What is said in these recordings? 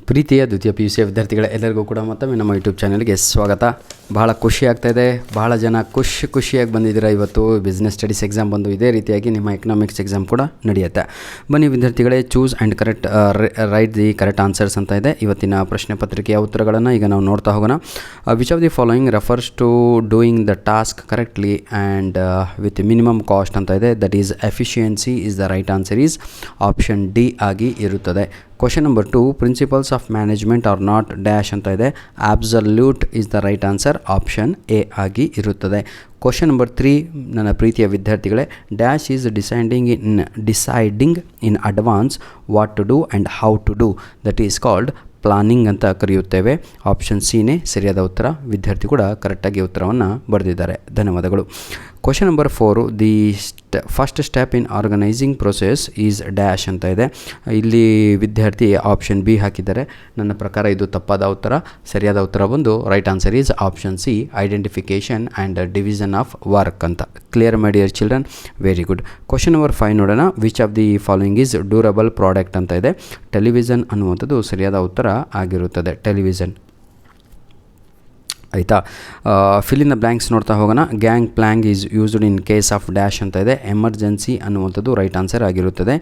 ಪ್ರೀತಿಯ ದ್ವಿತೀಯ P U C ವಿದ್ಯಾರ್ಥಿಗಳ ಎಲ್ಲರಿಗೂ ಕೂಡ ಮತ್ತೊಮ್ಮೆ ನಮ್ಮ ಯೂಟ್ಯೂಬ್ ಚಾನಲ್ಗೆ ಸ್ವಾಗತ. ಬಹಳ ಖುಷಿ ಆಗ್ತಾಯಿದೆ. ಬಹಳ ಜನ ಖುಷಿಯಾಗಿ ಬಂದಿದ್ದೀರಾ. ಇವತ್ತು ಬಿಸ್ನೆಸ್ ಸ್ಟಡೀಸ್ ಎಕ್ಸಾಮ್ ಬಂದು ಇದೇ ರೀತಿಯಾಗಿ ನಿಮ್ಮ ಎಕನಾಮಿಕ್ಸ್ ಎಕ್ಸಾಮ್ ಕೂಡ ನಡೆಯುತ್ತೆ. ಬನ್ನಿ ವಿದ್ಯಾರ್ಥಿಗಳೇ, choose and right the correct answers ಅಂತ ಇದೆ ಇವತ್ತಿನ ಪ್ರಶ್ನೆ ಪತ್ರಿಕೆಯ ಉತ್ತರಗಳನ್ನು ಈಗ ನಾವು ನೋಡ್ತಾ ಹೋಗೋಣ. Which of the following refers to doing the task correctly and with minimum cost ಅಂತ ಇದೆ. That is efficiency is the right answer is option D ಆಗಿ ಇರುತ್ತದೆ. Question number 2, principles of management are not dash ಅಂತ ಇದೆ. Absolute is the right answer, option A ಆಗಿ ಇರುತ್ತದೆ. Question number 3, ನನ್ನ ಪ್ರೀತಿಯ ವಿದ್ಯಾರ್ಥಿಗಳೇ, dash is deciding in advance what to do and how to do, that is called planning ಅಂತ ಕರೆಯುತ್ತೇವೆ. Option ಸಿನೇ ಸರಿಯಾದ ಉತ್ತರ. ವಿದ್ಯಾರ್ಥಿ ಕೂಡ ಕರೆಕ್ಟಾಗಿ ಉತ್ತರವನ್ನು ಬರೆದಿದ್ದಾರೆ. ಧನ್ಯವಾದಗಳು. Question number 4, the first step in organising process is dash ಅಂತ ಇದೆ. ಇಲ್ಲಿ ವಿದ್ಯಾರ್ಥಿ ಆಪ್ಷನ್ ಬಿ ಹಾಕಿದ್ದಾರೆ. ನನ್ನ ಪ್ರಕಾರ ಇದು ತಪ್ಪಾದ ಉತ್ತರ. ಸರಿಯಾದ ಉತ್ತರ ಬಂದು right answer is option C, identification and division of work ಅಂತ. Clear my dear children? Very good. Question number 5 ನೋಡೋಣ. Which of the following is durable product ಅಂತ ಇದೆ. ಟೆಲಿವಿಷನ್ ಅನ್ನುವಂಥದ್ದು ಸರಿಯಾದ ಉತ್ತರ ಆಗಿರುತ್ತದೆ. ಟೆಲಿವಿಷನ್ ಆಯಿತಾ. ಫಿಲ್ ಇನ್ ದ ಬ್ಲ್ಯಾಂಕ್ಸ್ ನೋಡ್ತಾ ಹೋಗೋಣ. Gang plank is used in case of dash ಅಂತ ಇದೆ. ಎಮರ್ಜೆನ್ಸಿ ಅನ್ನುವಂಥದ್ದು ರೈಟ್ ಆನ್ಸರ್ ಆಗಿರುತ್ತದೆ.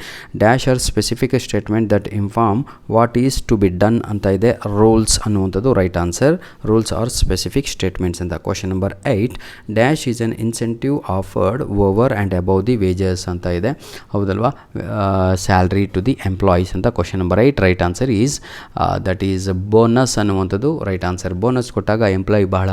Dash are specific statement that inform what is to be done ಅಂತ ಇದೆ. ರೂಲ್ಸ್ ಅನ್ನುವಂಥದ್ದು right answer. Rules are specific statements ಅಂತ. Question number 8, dash is an incentive offered over and above the wages ಅಂತ ಇದೆ. ಹೌದಲ್ವಾ? Salary to the employees ಅಂತ. Question number 8 right answer is that is bonus ಅನ್ನುವಂಥದ್ದು right answer. Bonus ಕೊಟ್ಟಾಗ employee ಬಹಳ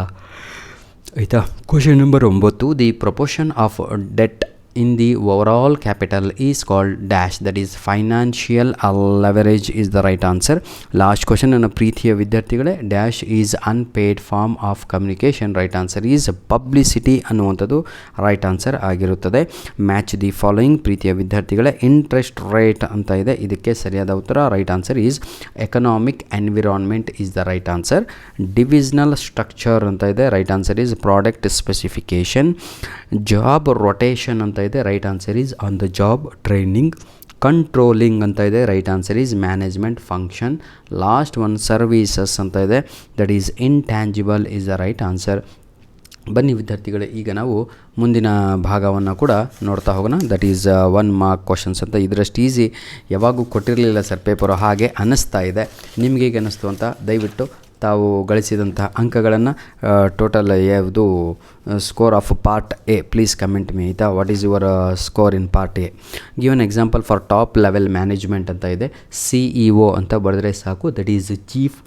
ಆಯಿತಾ. Question number 9, the proportion of debt in the overall capital is called dash, that is financial leverage is the right answer. Last question ನನ್ನ ಪ್ರೀತಿಯ ವಿದ್ಯಾರ್ಥಿಗಳೇ, dash is unpaid form of communication, right answer is publicity ಅನ್ನುವಂಥದ್ದು right answer ಆಗಿರುತ್ತದೆ. Match the following ಪ್ರೀತಿಯ ವಿದ್ಯಾರ್ಥಿಗಳೇ, interest rate ಅಂತ ಇದೆ. ಇದಕ್ಕೆ ಸರಿಯಾದ ಉತ್ತರ right answer is economic environment is the right answer. Divisional structure ಅಂತ ಇದೆ. Right answer is product specification. Job rotation ಅಂತ ಇದೆ. Right answer is on the job training. Controlling ಅಂತ ಇದೆ. Right answer is management function. Last one services ಅಂತ ಇದೆ. That is intangible is the right answer. ಬನ್ನಿ ವಿದ್ಯಾರ್ಥಿಗಳೇ, ಈಗ ನಾವು ಮುಂದಿನ ಭಾಗವನ್ನು ಕೂಡ ನೋಡ್ತಾ ಹೋಗೋಣ. ದಟ್ ಈಸ್ 1 ಮಾರ್ಕ್ ಕ್ವಶನ್ಸ್ ಅಂತ. ಇದರಷ್ಟು ಈಸಿ ಯಾವಾಗೂ ಕೊಟ್ಟಿರಲಿಲ್ಲ ಸರ್ ಪೇಪರು, ಹಾಗೆ ಅನ್ನಿಸ್ತಾ ಇದೆ. ನಿಮಗೆ ಹೇಗೆ ಅನ್ನಿಸ್ತು ಅಂತ ದಯವಿಟ್ಟು ತಾವು ಗಳಿಸಿದಂಥ ಅಂಕಗಳನ್ನು ಟೋಟಲ್ ಯಾವುದು score of part A please comment me ಆಯಿತಾ. What is your score in part A. Give an example for top level management ಅಂತ ಇದೆ. CEO ಅಂತ ಬರೆದ್ರೆ ಸಾಕು. That is chief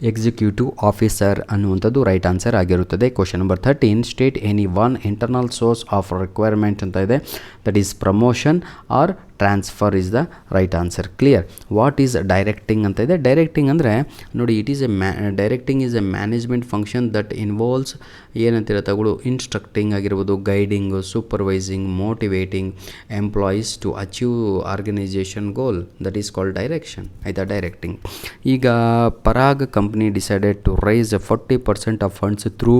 executive officer ಅನ್ನುವಂಥದ್ದು ರೈಟ್ ಆನ್ಸರ್ ಆಗಿರುತ್ತದೆ. Question number 13, state any one internal source of requirement ಅಂತ ಇದೆ. That is promotion or transfer is the right answer. Clear. What is directing ಅಂತ ಇದೆ. ಡೈರೆಕ್ಟಿಂಗ್ ಅಂದರೆ ನೋಡಿ, it is directing is a management function that involves ಏನಂತೀರ ತಗೊಳ್ಳು, instructing ಆಗಿರ್ಬೋದು, guiding, supervising, motivating employees to achieve organisation goal, that is called direction ಆಯಿತಾ. Directing. ಈಗ Parag company decided to raise 40% of funds through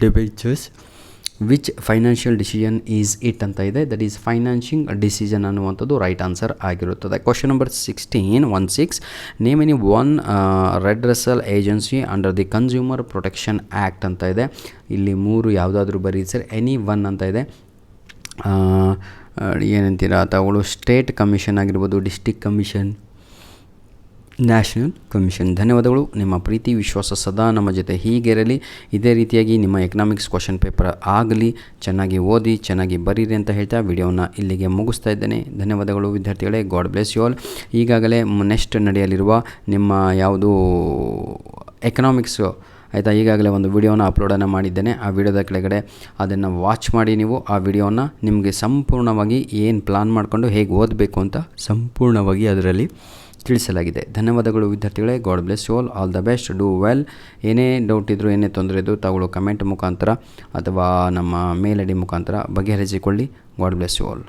debentures. Which financial decision is it ಅಂತ ಇದೆ. That is financing decision ಅನ್ನುವಂಥದ್ದು right answer ಆಗಿರುತ್ತದೆ. Question number 16, name any one redressal agency under the consumer protection act ಅಂತ ಇದೆ. ಇಲ್ಲಿ 3 ಯಾವುದಾದ್ರೂ ಬರೀ sir. Any one ಅಂತ ಇದೆ. ಏನಂತೀರ ತಗೊಳ್ಳು, ಸ್ಟೇಟ್ ಕಮಿಷನ್ ಆಗಿರ್ಬೋದು, ಡಿಸ್ಟಿಕ್ ಕಮಿಷನ್, ನ್ಯಾಷನಲ್ ಕಮಿಷನ್. ಧನ್ಯವಾದಗಳು. ನಿಮ್ಮ ಪ್ರೀತಿ ವಿಶ್ವಾಸ ಸದಾ ನಮ್ಮ ಜೊತೆ ಹೀಗೆ ಇರಲಿ. ಇದೇ ರೀತಿಯಾಗಿ ನಿಮ್ಮ ಎಕನಾಮಿಕ್ಸ್ ಕ್ವಶನ್ ಪೇಪರ್ ಆಗಲಿ. ಚೆನ್ನಾಗಿ ಓದಿ, ಚೆನ್ನಾಗಿ ಬರೀರಿ ಅಂತ ಹೇಳ್ತಾ ವಿಡಿಯೋನ ಇಲ್ಲಿಗೆ ಮುಗಿಸ್ತಾ ಇದ್ದೇನೆ. ಧನ್ಯವಾದಗಳು ವಿದ್ಯಾರ್ಥಿಗಳೇ. God bless you all. ಈಗಾಗಲೇ ನೆಕ್ಸ್ಟ್ ನಡೆಯಲಿರುವ ನಿಮ್ಮ ಯಾವುದು ಎಕನಾಮಿಕ್ಸು ಆಯಿತಾ, ಈಗಾಗಲೇ ಒಂದು ವಿಡಿಯೋನ ಅಪ್ಲೋಡನ್ನು ಮಾಡಿದ್ದೇನೆ. ಆ ವಿಡಿಯೋದ ಕೆಳಗಡೆ ಅದನ್ನು ವಾಚ್ ಮಾಡಿ ನೀವು ಆ ವಿಡಿಯೋನ ನಿಮಗೆ ಸಂಪೂರ್ಣವಾಗಿ ಏನು ಪ್ಲಾನ್ ಮಾಡಿಕೊಂಡು ಹೇಗೆ ಓದಬೇಕು ಅಂತ ಸಂಪೂರ್ಣವಾಗಿ ಅದರಲ್ಲಿ ತಿಳಿಸಲಾಗಿದೆ. ಧನ್ಯವಾದಗಳು ವಿದ್ಯಾರ್ಥಿಗಳೇ. God bless you all the best. Do well. ಏನೇ ಡೌಟ್ ಇದ್ದರೂ, ಏನೇ ತೊಂದರೆ ಇದ್ದರೂ ತಾವುಗಳು ಕಮೆಂಟ್ ಮುಖಾಂತರ ಅಥವಾ ನಮ್ಮ ಮೇಲ್ ID ಮುಖಾಂತರ ಬಗೆಹರಿಸಿಕೊಳ್ಳಿ. God bless you all.